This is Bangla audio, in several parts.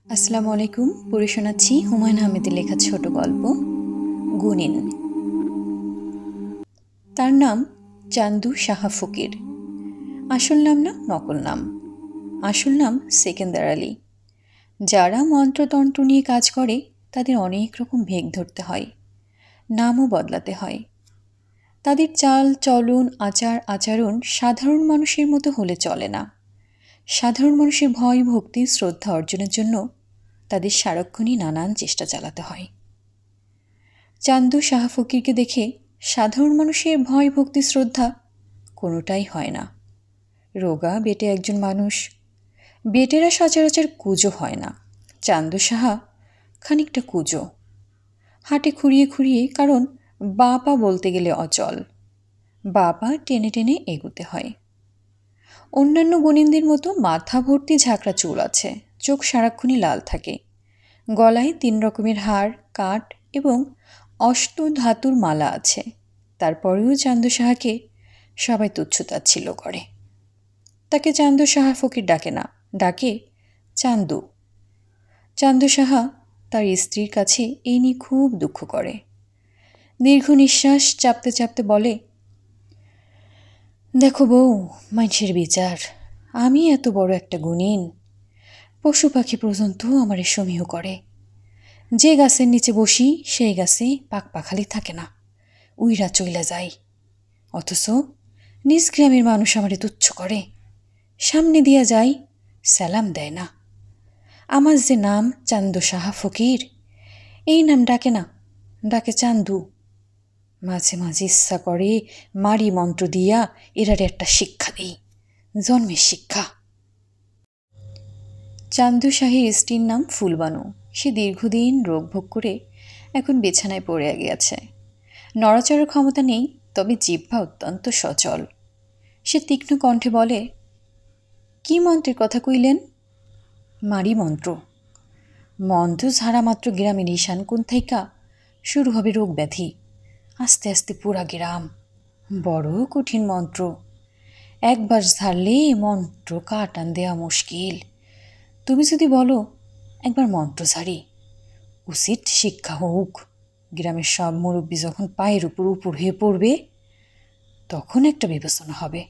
আসসালামু আলাইকুম। পড়ে শোনাচ্ছি হুমায়ুন আহমেদের লেখা ছোট গল্প গুনিন। তার নাম চান্দু সাহা ফকির। আসল নাম না নকল নাম। আসল নাম সেকেন্দার আলী। যারা মন্ত্রতন্ত্র নিয়ে কাজ করে তাদের অনেক রকম ভেগ ধরতে হয়, নামও বদলাতে হয়। তাদের চাল চলন আচার আচরণ সাধারণ মানুষের মতো হলে চলে না। সাধারণ মানুষের ভয় ভক্তি শ্রদ্ধা অর্জনের জন্য তাদের সারাক্ষণই নানান চেষ্টা চালাতে হয়। চান্দু সাহা ফকিরকে দেখে সাধারণ মানুষের ভয় ভক্তি শ্রদ্ধা কোনোটাই হয় না। রোগা বেটে একজন মানুষ, বেটেরা সচরাচর কুজো হয় না। চান্দু সাহা খানিকটা কুজো, হাঁটে খুঁড়িয়ে খুঁড়িয়ে, কারণ বা পা বলতে গেলে অচল। বা পা টেনে টেনে এগুতে হয়। অন্যান্য গণিনদের মতো মাথা ভর্তি ঝাঁকড়া চুল আছে, চোখ সারাক্ষণই লাল থাকে, গলায় 3 রকমের হার কাঠ এবং অষ্ট ধাতুর মালা আছে। তারপরেও চান্দু সাহাকে সবাই তুচ্ছ-তাচ্ছিল্য করে। তাকে চান্দু সাহা ফকির ডাকে না, ডাকে চান্দু। চান্দু সাহা তার স্ত্রীর কাছে এই নিয়ে খুব দুঃখ করে। দীর্ঘ নিঃশ্বাস চাপতে চাপতে বলে, দেখো বউ, মানুষের বিচার। আমি এত বড় একটা গুণিন, পশু পাখি পর্যন্ত আমারে সমীহ করে। যে গাছের নিচে বসি সেই গাছে পাখপাখালি থাকে না, উইরা চইলা যায়। অথচ নিজ গ্রামের মানুষ আমারে তুচ্ছ করে, সামনে দিয়া যায়, সালাম দেয় না। আমার যে নাম চান্দু সাহা ফকির, এই নাম ডাকে না, ডাকে চান্দু। মাঝে মাঝে ইচ্ছা করে মারি মন্ত্র দিয়া এরারে একটা শিক্ষা দিই, জন্মের শিক্ষা। চান্দু শাহীর স্ত্রীর নাম ফুলবানু। সে দীর্ঘদিন রোগ ভোগ করে এখন বিছানায় পড়ে গিয়েছে। নড়াচড়ার ক্ষমতা নেই, তবে জিহ্বা অত্যন্ত সচল। সে তীক্ষ্ণ কণ্ঠে বলে, কি মন্ত্রের কথা কইলেন? মারি মন্ত্র। মন্ত্র ঝাড়া মাত্র গ্রামের ঈশান কোণ থাইকা শুরু হবে রোগ ব্যাধি, আস্তে আস্তে পুরা গ্রাম। বড় কঠিন মন্ত্র, একবার ঝাড়লে মন্ত্র কাটান দেয়া মুশকিল। তুমি যদি বলো একবার মন্ত্র ঝাড়ি, উচিত শিক্ষা হোক, গ্রামের সব মুরব্বী যখন পায়ের উপর উপর হয়ে পড়বে তখন একটা বিবেচনা হবে।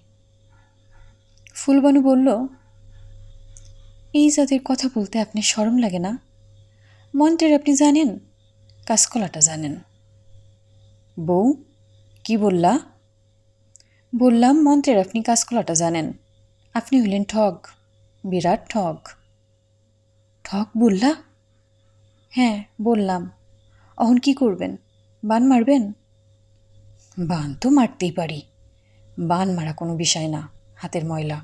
ফুলবানু বলল, এই জাতের কথা বলতে আপনার শরম লাগে না? মন্ত্রের আপনি জানেন, কাঁচকলাটা জানেন। বউ, কি বললা? বললাম মন্ত্রের আপনি কাঁচকলাটা জানেন, আপনি হইলেন ঠগ, বিরাট ঠগ। ঠগ বললা? হ্যাঁ বললাম। অহন কি করবেন? বান মারবেন? বান তো মারতেই পারি, বান মারা কোনো বিষয় না, হাতের ময়লা।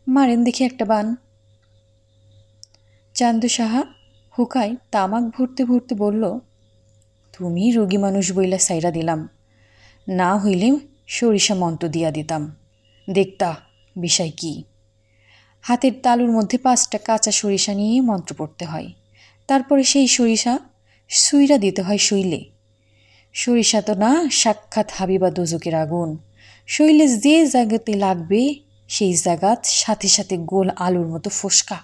মারেন দেখি একটা বান। চান্দু সাহা হুকায় তামাক ভরতে ভরতে বলল, তুমি রোগী মানুষ বইলা সাইরা দিলাম, না হইলে সরিষা মন্ত্র দিয়া দিতাম, দেখতা বিষয় কি। হাতের তালুর মধ্যে 5টা কাঁচা সরিষা নিয়ে মন্ত্র পড়তে হয়, তারপরে সেই সরিষা সুইরা দিতে হয় শৈলে। সরিষা তো না সাক্ষাৎ হাবিবা দোজকের আগুন, শৈলে যে জায়গাতে লাগবে সেই জায়গাত সাথে সাথে গোল আলুর মতো ফোসকা।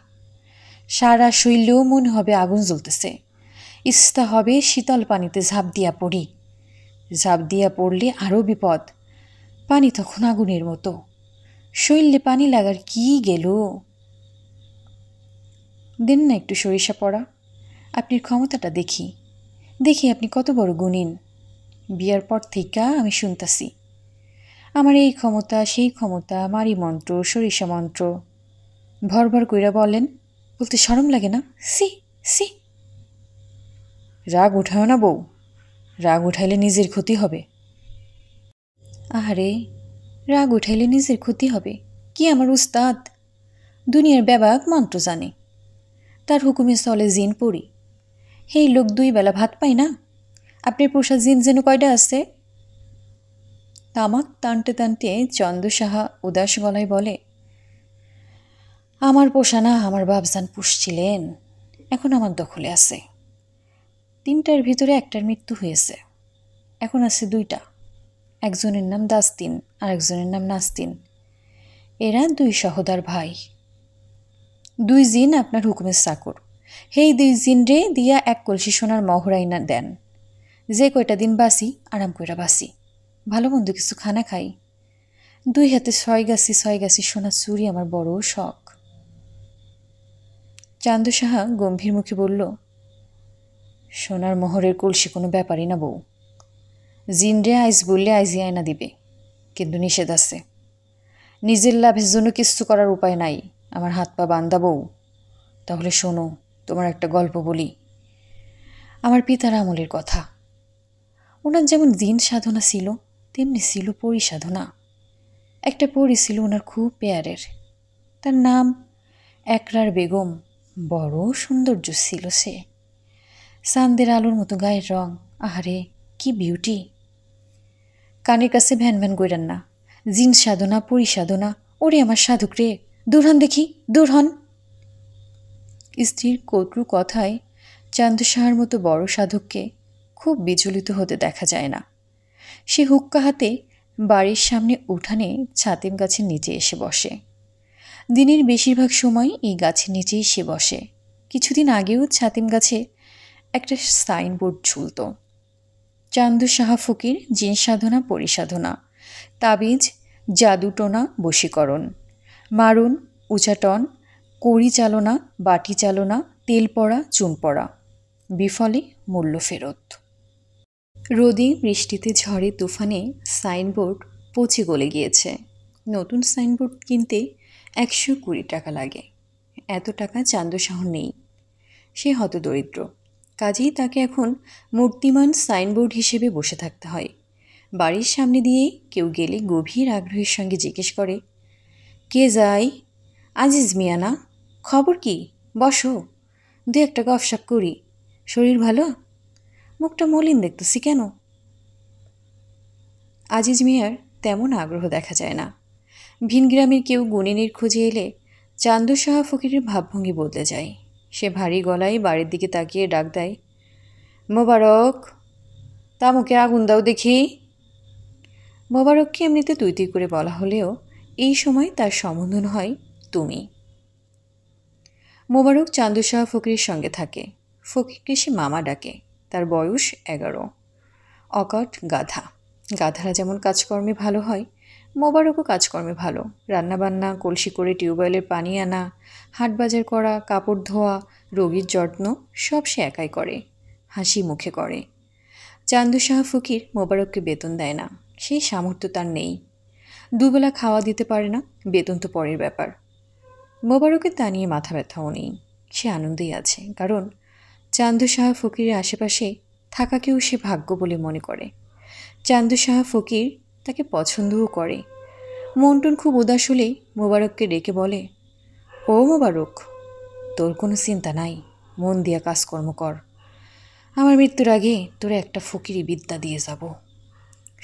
সারা শৈলেও মনে হবে আগুন জ্বলতেছে, ইস্তা হবে শীতল পানিতে ঝাঁপ দিয়া পড়ি। ঝাঁপ দিয়া পড়লে আরও বিপদ, পানি তখন আগুনের মতো, শৈলে পানি লাগার কি গেল। দেন না একটু সরিষা পড়া, আপনার ক্ষমতাটা দেখি, দেখি আপনি কত বড় গুণিন। বিয়ার পর থেকে আমি শুনতাছি আমার এই ক্ষমতা সেই ক্ষমতা, মারি মন্ত্র সরিষা মন্ত্র। ভরভর কইরা বলেন, বলতে শরম লাগে না? সি সি। রাগ উঠায় না বউ, রাগ উঠাইলে নিজের ক্ষতি হবে। আহারে, রাগ উঠাইলে নিজের ক্ষতি হবে? কি আমার উস্তাদ, দুনিয়ার ব্যাবাক মন্ত্র জানে, তার হুকুমে চলে জিন পড়ি। সেই লোক 2 বেলা ভাত পায় না, আপনার পোষা জিন যেন কয়টা আছে? তামাক টানতে টানতে চন্দ্র সাহা উদাস গলায় বলে, আমার পোষা না, আমার বাপজান পুষছিলেন, এখন আমার দখলে আছে। 3টার ভিতরে 1টার মৃত্যু হয়েছে, এখন আছে 2টা। একজনের নাম দাস্তিন আর একজনের নাম নাস্তিন। এরা 2 সহোদর ভাই। দুই জিন আপনার হুকুমের চাকর, হেই দুই জিন রে দিয়া এক কলসি সোনার মহরাইনা দেন, যে কয়টা দিন বাসি আরাম কইরা বাসি, ভালো মন্দ কিছু খানা খাই। দুই হাতে 6 গাছি সোনার চুরি আমার বড় শখ। চান্দু সাহা গম্ভীর মুখে বলল, সোনার মোহরের কলসি কোনো ব্যাপারই না বউ। জিনরে আইজ বললে আইজি আয়না দিবে, কিন্তু নিষেধ আছে। নিজের লাভের জন্য কিছু করার উপায় নাই, আমার হাত পা বান্দা বউ। তাহলে শোনো, তোমার একটা গল্প বলি, আমার পিতার আমলের কথা। ওনার যেমন জিন সাধনা ছিল, তেমনি ছিল পরি সাধনা। একটা পরি ছিল ওনার খুব পেয়ারের, তার নাম একরার বেগম। বড় সৌন্দর্য ছিল সে, চাঁদের আলোর মতো গায়ের রং, আহারে কি বিউটি। কানের কাছে ভ্যান ভ্যান কইরান না, জিন সাধনা পরি সাধনা, ওরে আমার সাধক রে, দূর হন দেখি, দূর হন। স্ত্রীর কটু কথায় চান্দু সাহার মতো বড় সাধককে খুব বিচলিত হতে দেখা যায় না। সে হুক্কা হাতে বাড়ির সামনে উঠানে ছাতিম গাছের নিচে এসে বসে। দিনের বেশিরভাগ সময় এই গাছের নিচেই সে বসে। কিছুদিন আগেও ছাতিম গাছে একটা সাইনবোর্ড ঝুলত, চান্দু সাহা ফকির জিন সাধনা পরিসাধনা, তাবিজ, জাদুটোনা, বশীকরণ, মারণ, উচাটন, কড়ি চালনা, বাটি চালনা, তেল পড়া, চুন পড়া, বিফলে মূল্য ফেরত। রোদে বৃষ্টিতে ঝড়ে তুফানে সাইনবোর্ড পচে গলে গিয়েছে। নতুন সাইনবোর্ড কিনতে 120 টাকা লাগে। এত টাকা চান্দু সাহর নেই, সে হতদরিদ্র। কাজেই তাকে এখন মূর্তিমান সাইনবোর্ড হিসেবে বসে থাকতে হয়। বাড়ির সামনে দিয়ে কেউ গেলে গভীর আগ্রহের সঙ্গে জিজ্ঞেস করে, কে যাই? আজিজ মিয়া না? খবর কি? বসো, দু একটা গপসপ করি। শরীর ভালো? মুখটা মলিন দেখতেছি কেন? আজিজ মিয়ার তেমন আগ্রহ দেখা যায় না। ভিন গ্রামের কেউ গুনিনের খোঁজে এলে চান্দু সাহা ফকিরের ভাবভঙ্গি বদলে যায়। সে ভারী গলায় বাড়ির দিকে তাকিয়ে ডাক দেয়, মোবারক, তা মুখে আগুন দাও দেখি। মোবারককে এমনিতে তুই তুই করে বলা হলেও এই সময় তার সম্বোধন হয় তুমি। মোবারক চান্দু সাহা ফকিরের সঙ্গে থাকে। ফকিরকে সে মামা ডাকে। তার বয়স 11। অকট গাধা। গাধারা যেমন কাজকর্মে ভালো হয়, মোবারকও কাজকর্মে ভালো। রান্নাবান্না, কলসি করে টিউবওয়েলের পানি আনা, হাট বাজার করা, কাপড় ধোয়া, রোগীর যত্ন সব সে একাই করে, হাসি মুখে করে। চান্দু সাহা ফকির মোবারককে বেতন দেয় না, সেই সামর্থ্য তার নেই। দুবেলা খাওয়া দিতে পারে না, বেতন তো পরের ব্যাপার। মোবারকের তা নিয়ে মাথা ব্যথাও নেই, সে আনন্দেই আছে, কারণ চান্দু সাহা ফকিরের আশেপাশে থাকাকেও সে ভাগ্য বলে মনে করে। চান্দু সাহা ফকির তাকে পছন্দও করে। মন্টন খুব উদাস হলেই মোবারককে ডেকে বলে, ও মোবারক, তোর কোনো চিন্তা নাই, মন দিয়া কাজকর্ম কর। আমার মৃত্যুর আগে তোরা একটা ফকিরি বিদ্যা দিয়ে যাব।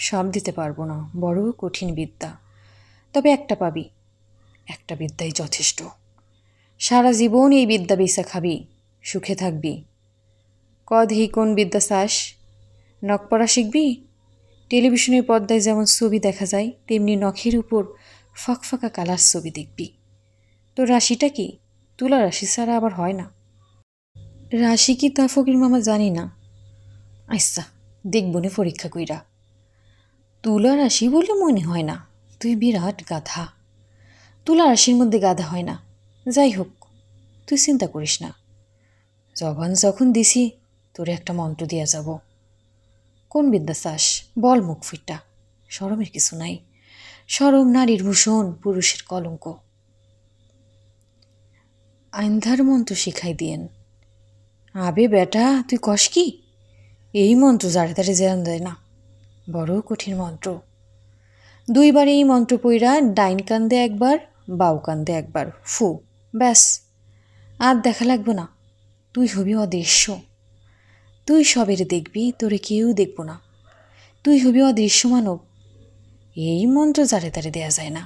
সব দিতে পারবো না, বড় কঠিন বিদ্যা, তবে একটা পাবি। একটা বিদ্যাই যথেষ্ট। সারা জীবন এই বিদ্যা বেচা খাবি, সুখে থাকবি। কদেহি কোন বিদ্যা চাস? নখ পড়া শিখবি? টেলিভিশনের পর্দায় যেমন ছবি দেখা যায়, তেমনি নখের উপর ফাঁকা কালার ছবি দেখবি। তোর রাশিটা কি? তুলা রাশি ছাড়া আবার হয় না। রাশি কি তা ফকির মামা জানি না। আচ্ছা, দেখব নে পরীক্ষা কইরা। তুলা রাশি বলে মনে হয় না, তুই বিরাট গাধা। তুলা রাশির মধ্যে গাধা হয় না। যাই হোক, তুই চিন্তা করিস না, জবান যখন দিছি তোরে একটা মন্ত্র দিয়া যাব। কোন বিদ্যা চাস বল, মুখ ফিটা, শরমের কিছু নাই। শরম নারীর ভূষণ, পুরুষের কলঙ্ক। আইন্ধার মন্ত্র শিখাই দিয়েন। আবে বেটা, তুই কস কি? এই মন্ত্র যারে তারে জেরান দেয় না, বড় কঠিন মন্ত্র। 2 বার এই মন্ত্র পইরা ডাইন কান্দে একবার, বাউ কান্দে একবার, ফু, ব্যাস, আর দেখা লাগবো না। তুই হবি অদৃশ্য। তুই সবের দেখবি, তোরে কেউ দেখব না। তুই হবি অদৃশ্য মানব। এই মন্ত্র যারে তারে দেয়া যায় না।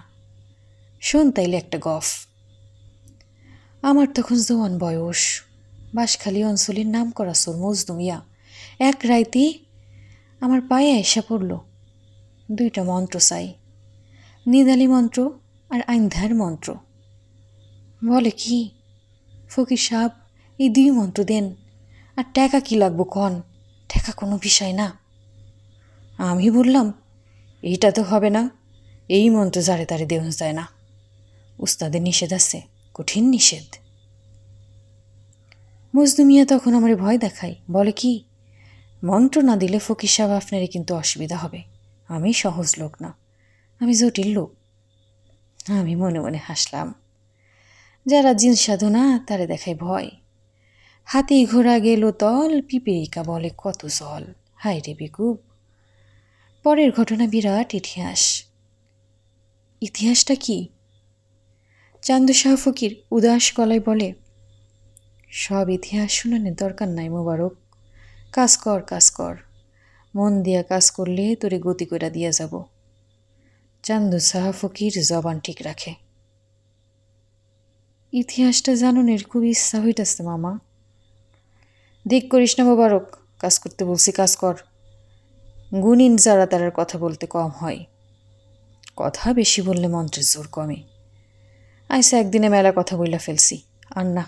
শোন তাইলে একটা গফ। আমার তখন জোয়ান বয়স। বাঁশখালী অঞ্চলের নাম করা চোর মজনু মিয়া এক রাইতে আমার পায়ে আইসা পড়ল। 2টা মন্ত্র চাই, নিদালি মন্ত্র আর আইন্ধার মন্ত্র। বলে কি, ফকির সাহেব, এই 2 মন্ত্র দেন, আর টাকা কি লাগবো কন? টাকা কোনো বিষয় না। আমি বললাম, এইটা তো হবে না, এই মন্ত্র যারে তারে দেওয়া যায় না, উস্তাদের নিষেধ আছে, কঠিন নিষেধ। মজনু মিয়া তখন আমার ভয় দেখায়, বলে কি, মন্ত্র না দিলে ফকির সাহেব আপনারই কিন্তু অসুবিধা হবে, আমি সহজ লোক না, আমি জটিল লোক। আমি মনে মনে হাসলাম। যারা জিন সাধনা তারে দেখায় ভয়। হাতি ঘোড়া গেল তল, পিপেরিকা বলে কত জল, হায় রে বেকুব। পরের ঘটনা বিরাট ইতিহাস। ইতিহাসটা কি? চান্দু শাহ ফকির উদাস গলায় বলে, সব ইতিহাস শুনানোর দরকার নাই মোবারক, কাজ কর, কাজ কর, মন দিয়া কাজ করলে তোরে গতি কইরা দিয়া যাব। চান্দু শাহ ফকির জবান ঠিক রাখে। ইতিহাসটা জাননের খুব ইচ্ছা হইতেছে মামা। দিক করিস না মোবারক, কাজ করতে বলছি, কাজ কর। গুণিন যারা তারার কথা বলতে কম হয়, কথা বেশি বললে মন্ত্রের জোর কমে। আইসা একদিনে মেলা কথা বইলা ফেলছি, আর না।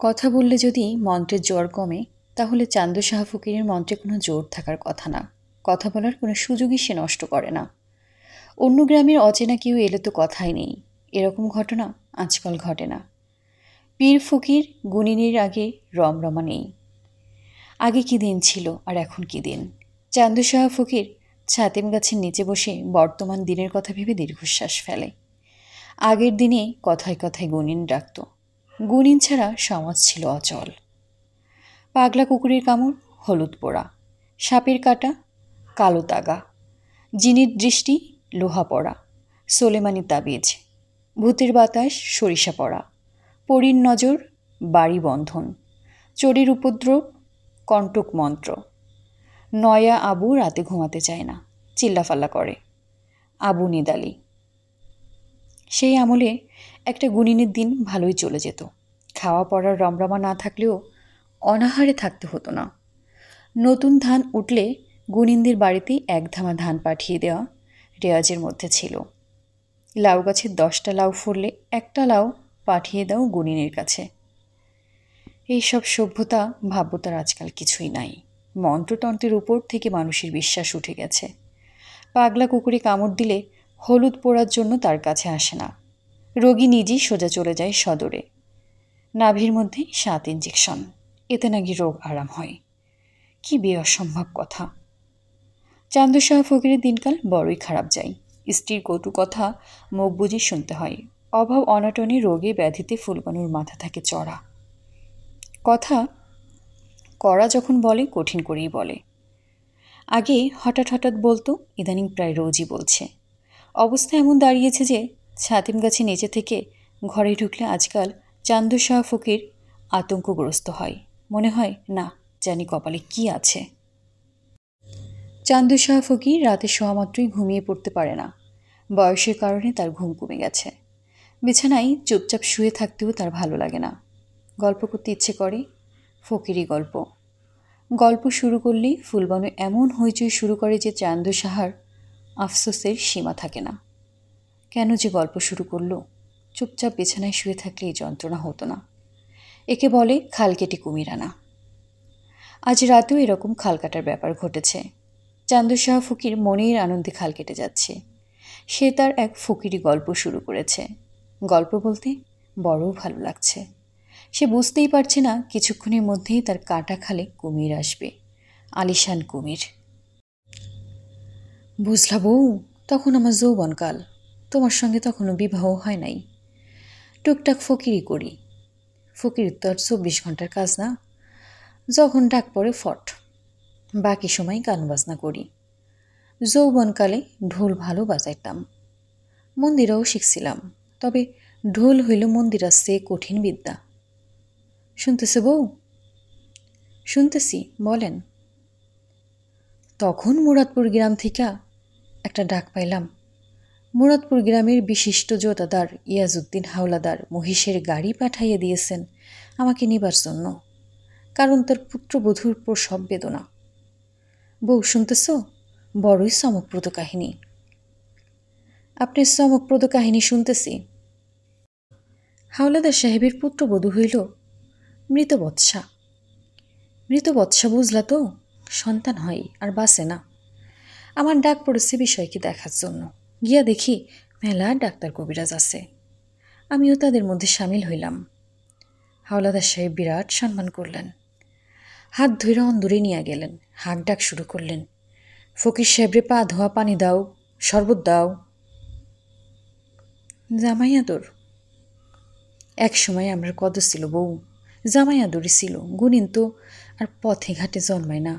কথা বললে যদি মন্ত্রের জোর কমে, তাহলে চান্দু শাহ ফকিরের মন্ত্রে কোনো জোর থাকার কথা না, কথা বলার কোনো সুযোগই সে নষ্ট করে না। অন্য গ্রামের অচেনা কেউ এলে তো কথাই নেই, এরকম ঘটনা আজকাল ঘটে না। পীর ফকির গুনিনের আগে রমরমা নেই। আগে কি দিন ছিল আর এখন কি দিন। চান্দু শাহ ফকির ছাতেম গাছের নিচে বসে বর্তমান দিনের কথা ভেবে দীর্ঘশ্বাস ফেলে। আগের দিনে কথায় কথায় গুনিন ডাকত, গুনিন ছাড়া সমাজ ছিল অচল। পাগলা কুকুরের কামড়, হলুদ পোড়া, সাপের কাটা, কালো তাগা, জিনির দৃষ্টি, লোহা পড়া, সোলেমানি তাবিজ, ভূতের বাতাস, সরিষা পড়া, পরীর নজর, বাড়ি বন্ধন, চোরের উপদ্রব, কণ্টক মন্ত্র। নয়া আবু রাতে ঘুমাতে চায় না, চিল্লাফাল্লা করে, আবু নিদালি। সেই আমলে একটা গুনিনের দিন ভালোই চলে যেত। খাওয়া পড়ার রমরমা না থাকলেও অনাহারে থাকতে হতো না। নতুন ধান উঠলে গুনিনদের বাড়িতেই 1 ধামা ধান পাঠিয়ে দেওয়া রেওয়াজের মধ্যে ছিল। লাউ গাছের 10টা লাউ ফললে 1টা লাউ পাঠিয়ে দাও গুনিনের কাছে। এইসব সভ্যতা ভাব্যতার আজকাল কিছুই নাই। মন্ত্রতন্ত্রের উপর থেকে মানুষের বিশ্বাস উঠে গেছে। পাগলা কুকুরে কামড় দিলে হলুদ পোড়ার জন্য তার কাছে আসে না, রোগী নিজেই সোজা চলে যায় সদরে। নাভির মধ্যে 7 ইঞ্জেকশন, এতে নাকি রোগ আরাম হয়। কি অসম্ভব কথা। চান্দু শাহ ফকিরের দিনকাল বড়ই খারাপ যায়। স্ত্রীর কটু কথা মুখ বুঝে শুনতে হয়। অভাব অনাটনে রোগে ব্যাধিতে ফুলবানুর মাথা থাকে চড়া। কথা কড়া যখন বলে কঠিন করেই বলে। আগে হঠাৎ হঠাৎ বলতো, ইদানিং প্রায় রোজই বলছে। অবস্থা এমন দাঁড়িয়েছে যে ছাতিম গাছে নিচে থেকে ঘরে ঢুকলে আজকাল চান্দু শাহ ফকির আতঙ্কগ্রস্ত হয়। মনে হয় না জানি কপালে কি আছে। চান্দু শাহ ফকির রাতে শোয়া মাত্রই ঘুমিয়ে পড়তে পারে না। বয়সের কারণে তার ঘুম কমে গেছে। বিছানায় চুপচাপ শুয়ে থাকতেও তার ভালো লাগে না। গল্প করতে ইচ্ছে করে, ফকিরি গল্প। গল্প শুরু করলেই ফুলবানু এমন হইচই শুরু করে যে চান্দু সাহার আফসোসের সীমা থাকে না। কেন যে গল্প শুরু করলো? চুপচাপ বিছানায় শুয়ে থাকলে এই যন্ত্রণা হতো না। একে বলে খাল কেটে কুমির আনা। আজ রাতেও এরকম খাল কাটার ব্যাপার ঘটেছে। চান্দু শাহ ফকির মনের আনন্দে খাল কেটে যাচ্ছে। সে তার এক ফকিরি গল্প শুরু করেছে। গল্প বলতে বড় ভালো লাগছে। সে বুঝতেই পারছে না কিছুক্ষণের মধ্যেই তার কাটা খালে কুমির আসবে, আলিশান কুমির। বুঝলা বউ, তখন আমার যৌবনকাল, তোমার সঙ্গে তখনও বিবাহ হয় নাই। টুকটাক ফকিরি করি। ফকির তো আর 24 ঘন্টার কাজ না। যখন ডাক পড়ে ফট, বাকি সময় গান বাজনা করি। যৌবনকালে ঢোল ভালো বাজাইতাম, মন্দিরাও শিখছিলাম। তবে ঢোল হইল মন্দিরার চেয়ে কঠিন বিদ্যা। শুনতেছে বউ? শুনতেছি, বলেন। তখন মুরাদপুর গ্রাম থেকে একটা ডাক পাইলাম। মুরাদপুর গ্রামের বিশিষ্ট জোতাদার ইয়াজউদ্দিন হাওলাদার মহিষের গাড়ি পাঠাইয়া দিয়েছেন আমাকে নিবার জন্য, কারণ তার পুত্রবধূর প্রসব বেদনা। বউ শুনতেছ? বড়ই চমকপ্রদ কাহিনী। আপনার চমকপ্রদ কাহিনী শুনতেছি। হাওলাদার সাহেবের পুত্রবধূ হইল মৃত বৎসা। মৃত বৎসা বুঝলা তো, সন্তান হয় আর বাঁচে না। আমার ডাক পড়েছে বিষয়কে দেখার জন্য। গিয়া দেখি মেলা ডাক্তার কবিরাজ আছে, আমিও তাদের মধ্যে সামিল হইলাম। হাওলাদার সাহেব বিরাট সম্মান করলেন, হাত ধইরা অন্দরে নিয়ে গেলেন, হাঁক ডাক শুরু করলেন, ফকির সাহেবরে পা ধোয়া পানি দাও, শরবত দাও। জামাই আদর এক সময় আমার কদর ছিল বউ, জামাই আদরই ছিল। গুণিন তো আর পথে ঘাটে জন্মায় না,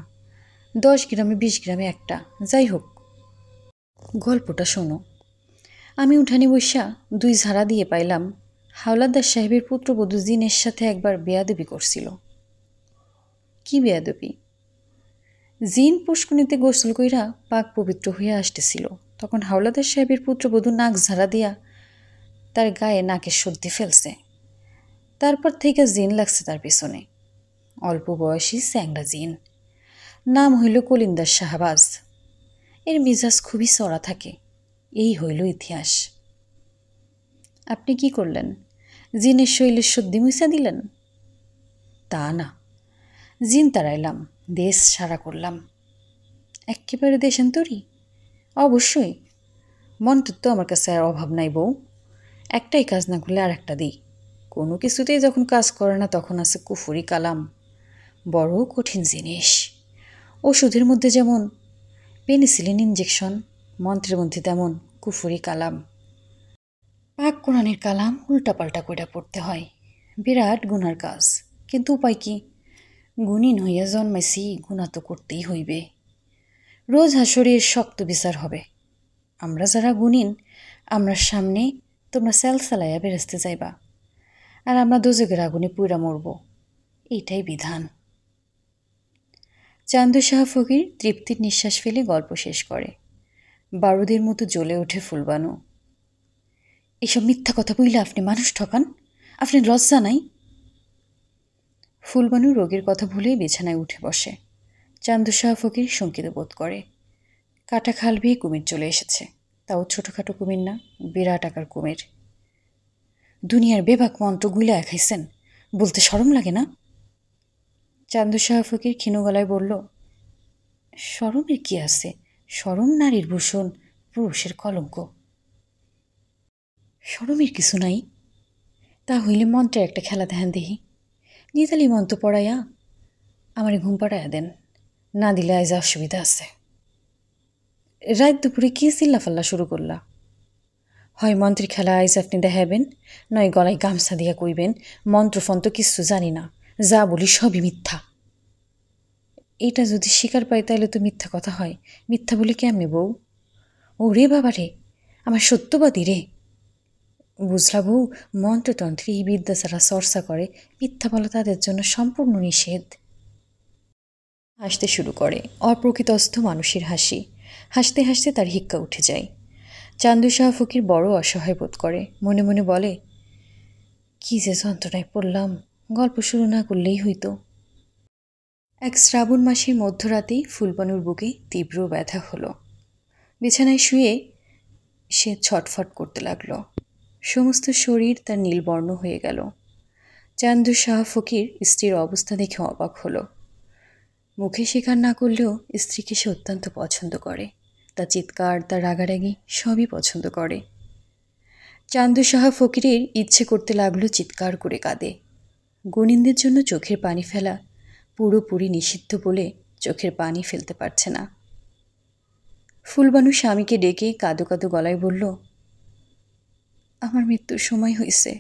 10 গ্রামে 20 গ্রামে একটা। যাই হোক, গল্পটা শোনো। আমি উঠানে বৈশা 2 ঝাড়া দিয়ে পাইলাম হাওলাদার সাহেবের পুত্রবধূ জিনের সাথে একবার বেয়াদবি করছিল। কি বেয়াদবি? জিন পুষ্কনিতে গোসল কইরা পাক পবিত্র হইয়া আসতেছিল, তখন হাওলাদার সাহেবের পুত্রবধূ নাক ঝাড়া দিয়া তার গায়ে নাকের সর্দি ফেলছে। তারপর থেকে জিন লাগছে তার পেছনে। অল্প বয়সী স্যাংরা জিন, নাম হইল কলিন্দার শাহবাজ। এর মিজাজ খুবই চড়া থাকে। এই হইল ইতিহাস। আপনি কি করলেন? জিনের শৈলের সর্দি মুছা দিলেন? তা না, জিন তাড়াইলাম, দেশ সারা করলাম। একেবারে দেশান্তরী? অবশ্যই। মন্ত্রের তো আমার কাছে আর অভাব নাই বউ, একটাই কাজ না করলে আর একটা দিই। কোনো কিছুতেই যখন কাজ করে না তখন আছে কুফুরি কালাম, বড় কঠিন জিনিস। ওষুধের মধ্যে যেমন পেনিসিলিন ইঞ্জেকশন, মন্ত্রের মধ্যে তেমন কুফুরি কালাম। পাক কোরআনের কালাম উল্টাপাল্টা কইরা পড়তে হয়, বিরাট গুনার কাজ। কিন্তু উপায় কি? গুণিন হইয়া জন্মাইছি, গুণা তো করতেই হইবে। রোজ হাসরের শক্ত বিচার হবে। আমরা যারা গুণিন, আমরা সামনে তোমরা সেলসালাইয়া বেরেস্তে যাইবা, আর আমরা দোজকের আগুনে পুইরা মরব। এইটাই বিধান। চান্দু শাহ ফকির তৃপ্তির নিঃশ্বাস ফেলে গল্প শেষ করে। বারুদের মতো জ্বলে ওঠে ফুলবানু। এসব মিথ্যা কথা বইলে আপনি মানুষ ঠকান, আপনি লজ্জা নাই? ফুলবানু রোগের কথা ভুলেই বিছানায় উঠে বসে। চান্দু শাহ ফকির শঙ্কিত বোধ করে। কাটা খাল বেয়ে কুমির চলে এসেছে, তাও ছোটোখাটো কুমির না, বিরাট আকার কুমির। দুনিয়ার বেবাক মন্ত্র গুলা খাইছেন, বলতে শরম লাগে না? চান্দু শাহ ফকির ক্ষীণ গলায় বলল, শরমের কি আছে? শরম নারীর ভূষণ, পুরুষের কলঙ্ক। শরমের কিছু নাই? তা হইলে মন্ত্রের একটা খেলা ধ্যান দেহি। নিতালি মন্ত্র পড়াইয়া আমার ঘুম পাড়াইয়া দেন, না দিলে আজ অসুবিধা আছে। রাত দুপুরে কি চিল্লাফাল্লা শুরু করলা? হয় মন্ত্রের খেলা আইজ আপনি দেখাবেন, নয় গলায় গামছা দিয়া কইবেন মন্ত্রফন্ত্র কিচ্ছু জানি না, যা বলি সবই মিথ্যা। এটা যদি স্বীকার পাই তাহলে তো মিথ্যা কথা হয়। মিথ্যা বলে কেমনে বউ? ও রে বাবা রে, আমার সত্যবাদী রে। বুঝলা বউ, মন্ত্রতন্ত্রে এই বিদ্যা যারা চর্চা করে, মিথ্যা বলা তাদের জন্য সম্পূর্ণ নিষেধ। হাসতে শুরু করে, অপ্রকৃতস্থ মানুষের হাসি। হাসতে হাসতে তার হিক্কা উঠে যায়। চান্দু শাহ ফকির বড় অসহায় বোধ করে, মনে মনে বলে, কি যে যন্ত্রণায় পড়লাম, গল্প শুরু না করলেই হইতো। এক শ্রাবণ মাসের মধ্যরাতেই ফুলবানুর বুকে তীব্র ব্যথা হলো। বিছানায় শুয়ে সে ছটফট করতে লাগল। সমস্ত শরীর তার নীলবর্ণ হয়ে গেল। চান্দু শাহ ফকির স্ত্রীর অবস্থা দেখে অবাক হলো। মুখে স্বীকার না করলেও স্ত্রীকে সে অত্যন্ত পছন্দ করে। তার চিৎকার, তার রাগারাগি সবই পছন্দ করে। চান্দু শাহ ফকিরের ইচ্ছে করতে লাগলো চিৎকার করে কাঁদে। গুণিনদের জন্য চোখের পানি ফেলা পুরোপুরি নিষিদ্ধ বলে চোখের পানি ফেলতে পারছে না। ফুলবানু স্বামীকে ডেকে কাঁদো কাঁদো গলায় বলল, আমার মৃত্যুর সময় হয়েছে,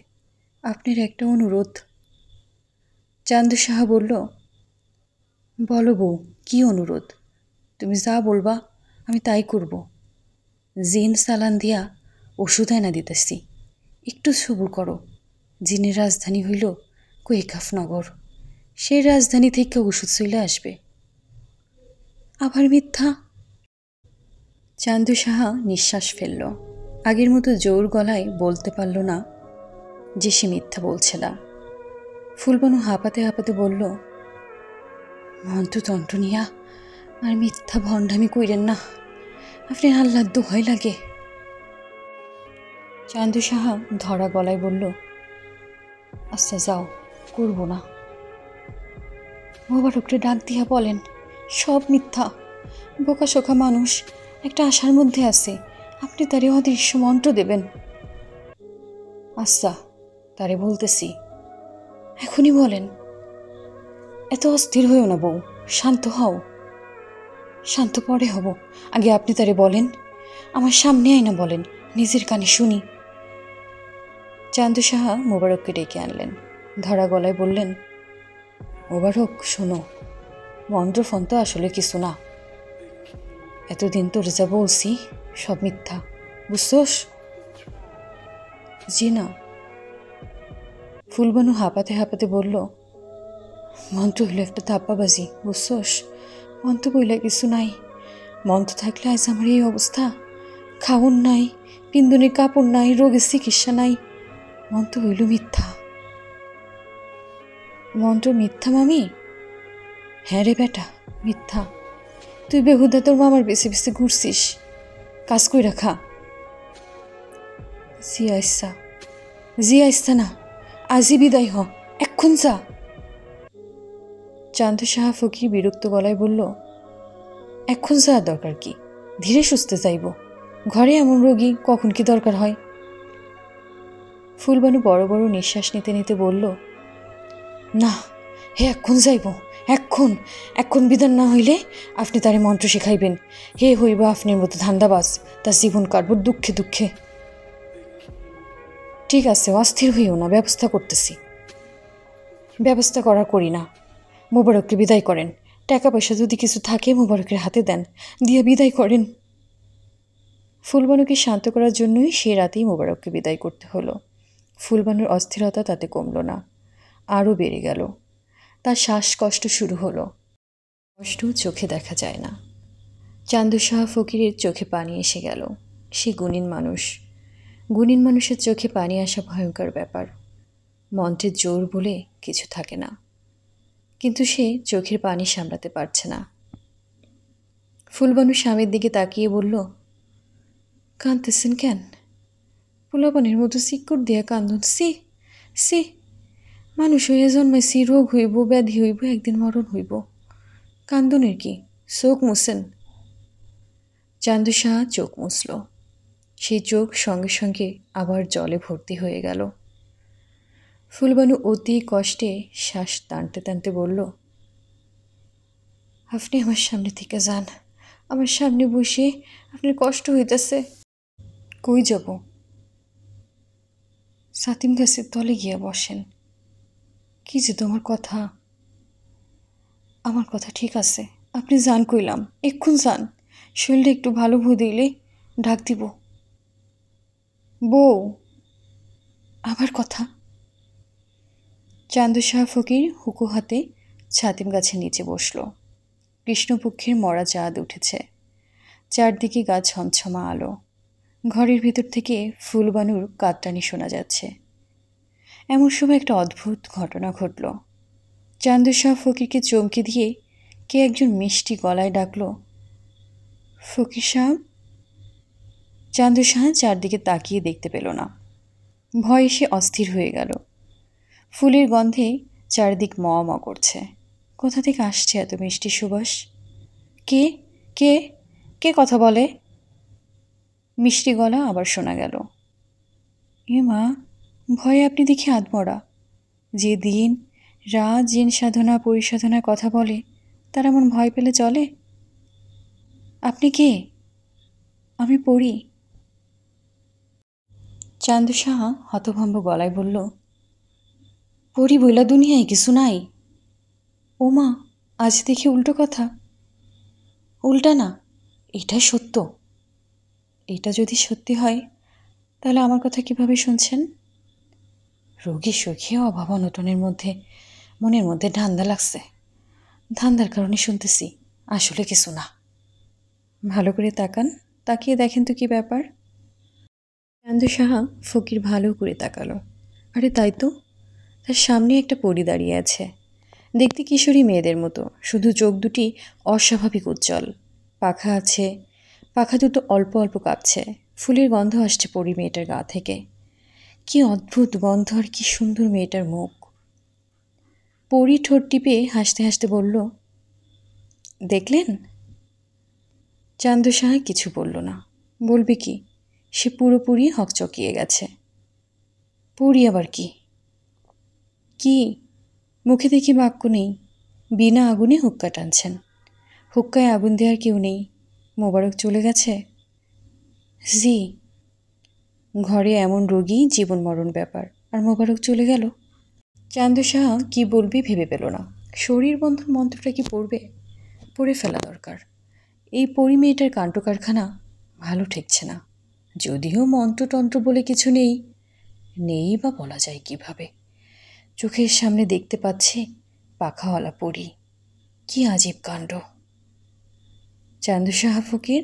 আপনার একটা অনুরোধ। চান্দু শাহ বলল, বলো বউ, কি অনুরোধ? তুমি যা বলবা আমি তাই করব। জিন সালান দিয়া ওষুধ এনে দিতেছি, একটু সবুর করো। জিনের রাজধানী হইল কৈকাফনগর, সেই রাজধানী থেকে ওষুধ চলে আসবে। আবার মিথ্যা? চান্দু সাহা নিঃশ্বাস ফেলল। আগের মতো জোর গলায় বলতে পারল না যে সে মিথ্যা বলছে না। ফুলবানু হাঁপাতে হাঁপাতে বলল, মন্ত্রতন্ত্র নিয়া আর মিথ্যা ভণ্ডামি কইরেন না, আপনি আল্লাহর দোহাই লাগে। চান্দু সাহা ধরা গলায় বলল, আচ্ছা যাও, করব না। মোবারকরে ডাক দিয়া বলেন সব মিথ্যা, বোকাশোকা মানুষ একটা আশার মধ্যে আছে, আপনি তারে অদৃশ্য মন্ত্র দেবেন। আচ্ছা, তারে বলতেছি, এখনই বলেন। এত অস্থির হইও না বউ, শান্ত হও। শান্ত পরে হব, আগে আপনি তারে বলেন, আমার সামনে আইনা বলেন, নিজের কানে শুনি। চান্দু সাহা মোবারককে ডেকে আনলেন, ধরা গলায় বললেন, মোবারক শোনো, মন্ত্র ফন্ত্র আসলে কিছু না, এতদিন তোর যা বলছি সব মিথ্যা, বুঝছোস? জি না। ফুলবানু হাঁপাতে হাঁপাতে বলল, মন্ত্র হইল একটা ধাপ্পাবাজি, বুঝছোস? মন্ত্র বইলে কিছু নাই, মন্ত্র থাকলে আজ আমার এই অবস্থা, খাওন নাই, পিন্দনের কাপড় নাই, রোগের চিকিৎসা নাই, মন্ত্র হইল মিথ্যা। মন্ত্র মিথ্যা মামি? হ্যাঁ রে বেটা, মিথ্যা। তুই বেহুদা তোর মামার বেছে বেছে ঘুরছিস, কাজ কই রাখা। জি আইসা, জি আইসা না, আজই বিদায় হ, এক্ষুন যা। চান্দু সাহা ফকির বিরক্ত গলায় বলল, এখন যাওয়ার দরকার কি, ধীরে সুস্থে যাইব, ঘরে এমন রোগী কখন কি দরকার হয়। ফুলবানু বড় বড় নিঃশ্বাস নিতে নিতে বলল, না হে এক্ষণ যাইব, এক্ষণ, এক্ষণ বিধান না হইলে আপনি তারে মন্ত্র শেখাইবেন, হে হইব আপনার মতো ধান্দাবাজ, তার জীবন কাটব দুঃখে দুঃখে। ঠিক আছে, অস্থির হইও না, ব্যবস্থা করতেছি। ব্যবস্থা করি না, মোবারককে বিদায় করেন, টাকা পয়সা যদি কিছু থাকে মোবারকের হাতে দেন, দিয়ে বিদায় করেন। ফুলবানুকে শান্ত করার জন্যই সে রাতেই মোবারককে বিদায় করতে হলো। ফুলবানুর অস্থিরতা তাতে কমল না, আরও বেড়ে গেল। তার শ্বাসকষ্ট শুরু হলো, কষ্ট চোখে দেখা যায় না। চান্দু সাহা ফকিরের চোখে পানি এসে গেল। সে গুণীন মানুষ, গুণীন মানুষের চোখে পানি আসা ভয়ঙ্কর ব্যাপার। মন্ত্রের জোর বলে কিছু থাকে না, কিন্তু সে চোখের পানি সামলাতে পারছে না। ফুলবানু স্বামীর দিকে তাকিয়ে বলল, কাঁদতেছেন কেন? পোলাপানের মতো সিক্কর দিয়া কান্দন, সি সি, মানুষ হইয়া জন্মাইছি, রোগ হইব, ব্যাধি হইব, একদিন মরণ হইব, কান্দনের কি? চোখ মুছেন। চান্দু সাহা চোখ মুছল, সেই চোখ সঙ্গে সঙ্গে আবার জলে ভর্তি হয়ে গেল। ফুলবানু অতি কষ্টে শ্বাস টানতে টানতে বলল, আপনি আমার সামনে থেকে যান, আমার সামনে বসে আপনার কষ্ট হইতেছে। কই যাব? সাতিম গাছের তলে গিয়া বসেন। কি যে তোমার কথা? আমার কথা ঠিক আছে, আপনি যান কইলাম, এক্ষুন যান, শরীরটা একটু ভালো ভু দিলে ডাক দিব। বউ, আবার কথা। চান্দু সাহা ফকির হুকু হাতে ছাতিম গাছের নিচে বসল। কৃষ্ণপক্ষের মরা চাঁদ উঠেছে, চারদিকে গা ছমছমা আলো, ঘরের ভিতর থেকে ফুলবানুর কাঁদটানি শোনা যাচ্ছে। এমন সময় একটা অদ্ভুত ঘটনা ঘটল। চান্দু সাহা ফকিরকে চমকে দিয়ে কে একজন মিষ্টি গলায় ডাকল, ফকির সাহেব। চান্দু সাহা চারদিকে তাকিয়ে দেখতে পেল না, ভয়ে সে অস্থির হয়ে গেল। ফুলের গন্ধে চারদিক ম ম করছে, কোথা থেকে আসছে এত মিষ্টি সুবাস? কে কে কে কথা বলে? মিষ্টি গলা আবার শোনা গেল। এ মা, ভয়ে আপনি দেখি আধমরা। যে দিন রাত জিন সাধনা পরিসাধনার কথা বলে, তার এমন ভয় পেলে চলে? আপনি কে? আমি পড়ি। চান্দু সাহা হতভম্ব গলায় বলল, পড়ি বইলা দুনিয়ায় কিছু নাই। ও মা, আজ দেখি উল্টো কথা। উল্টা না, এটা সত্য। এটা যদি সত্যি হয় তাহলে আমার কথা কিভাবে শুনছেন? রোগী সুখী অভাব অনটনের মধ্যে মনের মধ্যে ধান্দা লাগছে, ধান্দার কারণে শুনতেছি, আসলে কিছু না। ভালো করে তাকান, তাকিয়ে দেখেন তো কি ব্যাপার। চান্দু সাহা ফকির ভালো করে তাকালো। আরে তাই তো, তার সামনে একটা পরী দাঁড়িয়ে আছে, দেখতে কিশোরী মেয়েদের মতো, শুধু চোখ দুটি অস্বাভাবিক উজ্জ্বল, পাখা আছে, পাখা দুটো অল্প অল্প কাঁপছে, ফুলের গন্ধ আসছে পরী মেয়েটার গা থেকে। কি অদ্ভুত গন্ধ আর কি সুন্দর মেয়েটার মুখ। পরি ঠোঁট টিপে হাসতে হাসতে বলল, দেখলেন? চান্দু সাহা কিছু বলল না। বলবে কি? সে পুরোপুরি হকচকিয়ে গেছে। পরি আবার কি? কি? মুখে দেখি বাক্য নেই, বিনা আগুনে হুক্কা টানছেন। হুক্কায় আগুন দেওয়ার কেউ নেই। মোবারক চলে গেছে। জি। ঘরে এমন রোগী, জীবন মরণ ব্যাপার, আর মোবারক চলে গেল। চান্দু সাহা কি বলবে ভেবে পেল না। শরীর বন্ধন মন্ত্রটা কি পড়বে? পড়ে ফেলা দরকার। এই পরি মেয়েটার কাণ্ড কারখানা ভালো ঠেকছে না। যদিও মন্ত্রতন্ত্র বলে কিছু নেই, নেই বা বলা যায় কিভাবে। চোখের সামনে দেখতে পাচ্ছে পাখাওয়ালা পরি। কি আজীব কাণ্ড। চান্দু সাহা ফকির?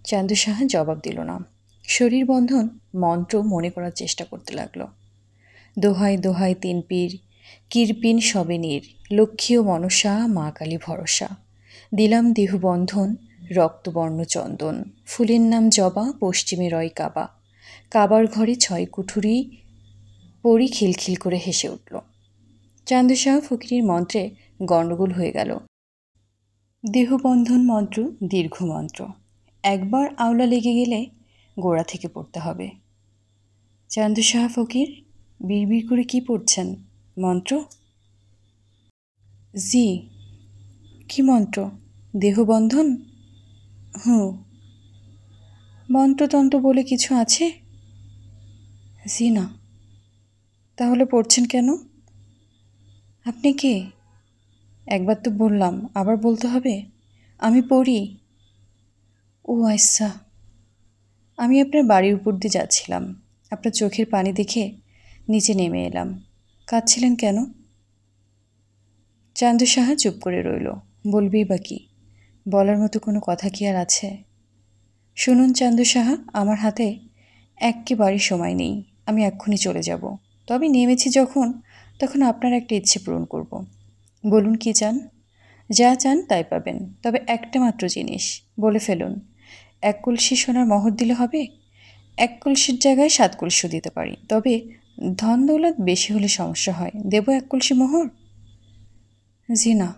চান্দু সাহা জবাব দিল না। শরীর বন্ধন মন্ত্র মনে করার চেষ্টা করতে লাগলো। দোহাই দোহাই তিন পীর, কিরপিন সবে নীর, লক্ষ্মী ও মনসা, মা কালী ভরসা। দিলাম দেহু বন্ধন, রক্তবর্ণ চন্দন, ফুলের নাম জবা, পশ্চিমে রয় কাবা। কাবার ঘরে 6 কুঠুরি। পরি খিলখিল করে হেসে উঠল। চান্দু শাহ ফকিরের মন্ত্রে গণ্ডগোল হয়ে গেল। দেহবন্ধন মন্ত্র দীর্ঘ মন্ত্র, একবার আওলা লেগে গেলে গোড়া থেকে পড়তে হবে। চান্দু শাহ ফকির বিড়বিড় করে কি পড়ছেন? মন্ত্র? জি। কি মন্ত্র? দেহবন্ধন? হুঁ। মন্ত্রতন্ত্র বলে কিছু আছে? জি না। তাহলে পড়ছেন কেন? আপনি কে? একবার তো বললাম, আবার বলতে হবে? আমি পড়ি। ও আচ্ছা। আমি আপনার বাড়ির উপর দিয়ে যাচ্ছিলাম, আপনার চোখের পানি দেখে নিচে নেমে এলাম। কাঁদছিলেন কেন? চান্দু সাহা চুপ করে রইল। বলবেই বা কি? বলার মতো কোনো কথা কি আর আছে? শুনুন চান্দু সাহা, আমার হাতে এক্কেবারে সময় নেই। আমি এক্ষুনি চলে যাব। তবে নেমেছি যখন, তখন আপনার একটা ইচ্ছে পূরণ করব। বলুন কি চান? যা চান তাই পাবেন, তবে একটা মাত্র জিনিস। বলে ফেলুন। 1 কলসি সোনার মোহর দিলে হবে? 1 কলসির জায়গায় 7 কলসিও দিতে পারি, তবে ধন দৌলত বেশি হলে সমস্যা হয়। দেব 1 কলসি মোহর? জি না।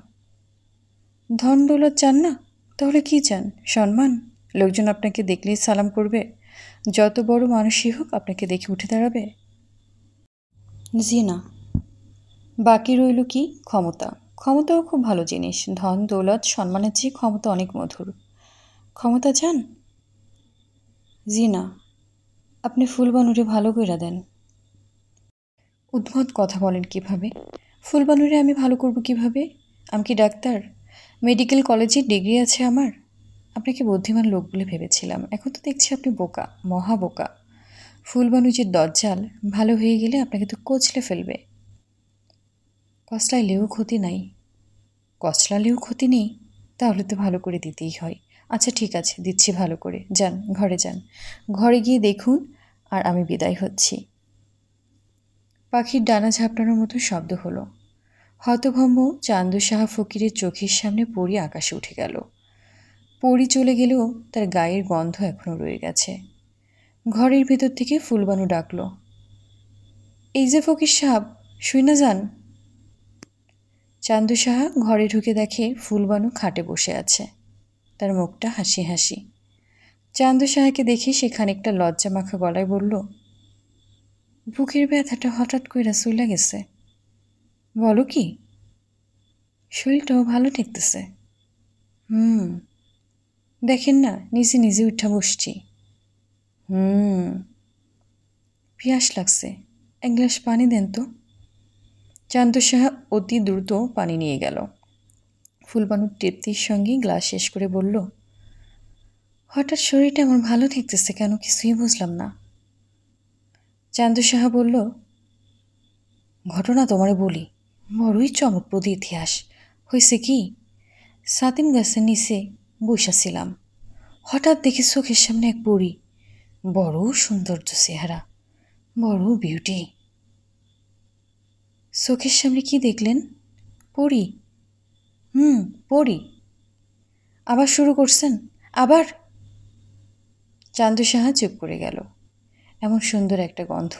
ধন দৌলত চান না? তাহলে কি চান? সম্মান? লোকজন আপনাকে দেখলেই সালাম করবে? যত বড় মানুষই হোক আপনাকে দেখে উঠে দাঁড়াবে? জি না। বাকি রইল কি? ক্ষমতা। ক্ষমতাও খুব ভালো জিনিস। ধন দৌলত সম্মানের চেয়ে ক্ষমতা অনেক মধুর। ক্ষমতা চান? জি না। আপনি ফুলবানুরে ভালো কইরা দেন। উদ্ভট কথা বলেন কিভাবে? ফুলবানুরে আমি ভালো করব কিভাবে? আমি কি ডাক্তার? মেডিকেল কলেজের ডিগ্রি আছে আমার। আপনাকে বুদ্ধিমান লোক বলে ভেবেছিলাম, এখন তো দেখছি আপনি বোকা, মহা বোকা। ফুলবানু যে দজ্জাল, ভালো হয়ে গেলে আপনাকে তো কচলে ফেলবে। কচলাইলেও ক্ষতি নাই। কচলালেও ক্ষতি নেই? তাহলে তো ভালো করে দিতেই হয়। আচ্ছা ঠিক আছে, দিচ্ছি ভালো করে। যান, ঘরে যান। ঘরে গিয়ে দেখুন আর আমি বিদায় হচ্ছি। পাখির ডানা ঝাপটানোর মতো শব্দ হলো। হতভম্ব চান্দু সাহা ফকিরের চোখের সামনে পরি আকাশে উঠে গেল। পরি চলে গেলেও তার গায়ের গন্ধ এখনো রয়ে গেছে। ঘরের ভেতর থেকে ফুলবানু ডাকল, এই যে ফকির সাহেব, শুই না যান। চান্দু সাহা ঘরে ঢুকে দেখে ফুলবানু খাটে বসে আছে, তার মুখটা হাসি হাসি। চান্দু সাহাকে দেখে সে খানিকটা লজ্জা মাখা গলায় বলল, বুকের ব্যথাটা হঠাৎ কইরা চইলা গেছে। বলো কি? শরীরটাও ভালো ঠেকতেছে। হুম। দেখেন না, নিজে নিজে উঠা বসছি। হুম। পিয়াস লাগছে, 1 গ্লাস পানি দেন তো। চান্দু সাহা অতি দ্রুত পানি নিয়ে গেল। ফুলবানুর তৃপ্তির সঙ্গে গ্লাস শেষ করে বলল, হঠাৎ শরীরটা আমার ভালো ঠেকতেছে কেন, কিছুই বুঝলাম না। চান্দু সাহা বলল, ঘটনা তোমারে বলি, বড়ই চমকপ্রদ ইতিহাস। হয়েছে কি, সাতিম গাছের নিচে বসেছিলাম, হঠাৎ দেখি চোখের সামনে এক পরী, বড় সৌন্দর্য চেহারা, বড় বিউটি। চোখের সামনে কি দেখলেন? পরী। পরী। আবার শুরু করছেন? আবার? চান্দু সাহা চুপ করে গেল। এমন সুন্দর একটা গন্ধ,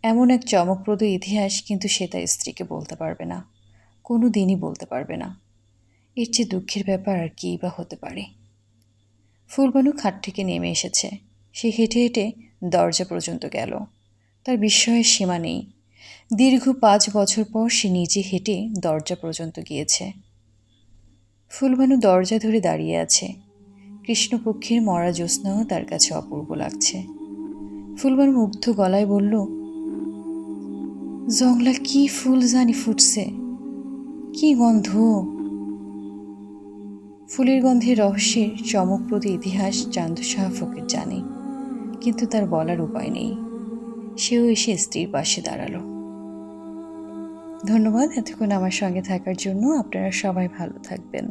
এমন এক চমকপ্রদ ইতিহাস, কিন্তু সে তার স্ত্রীকে বলতে পারবে না, কোনো দিনই বলতে পারবে না। এর চেয়ে দুঃখের ব্যাপার আর কী বা হতে পারে। ফুলবানু খাট থেকে নেমে এসেছে। সে হেঁটে হেঁটে দরজা পর্যন্ত গেল। তার বিস্ময়ের সীমা নেই। দীর্ঘ 5 বছর পর সে নিজে হেঁটে দরজা পর্যন্ত গিয়েছে। ফুলবানু দরজা ধরে দাঁড়িয়ে আছে। কৃষ্ণপক্ষের মরা জ্যোৎস্নাও তার কাছে অপূর্ব লাগছে। ফুলবানু মুগ্ধ গলায় বলল, জংলা কি ফুল জানি ফুটছে, কি গন্ধ! ফুলের গন্ধের রহস্যের চমকপ্রদ ইতিহাস চান্দু সাহা ফকির জানে, কিন্তু তার বলার উপায় নেই। সেও এসে স্ত্রীর পাশে দাঁড়ালো। ধন্যবাদ এতক্ষণ আমার সঙ্গে থাকার জন্য। আপনারা সবাই ভালো থাকবেন।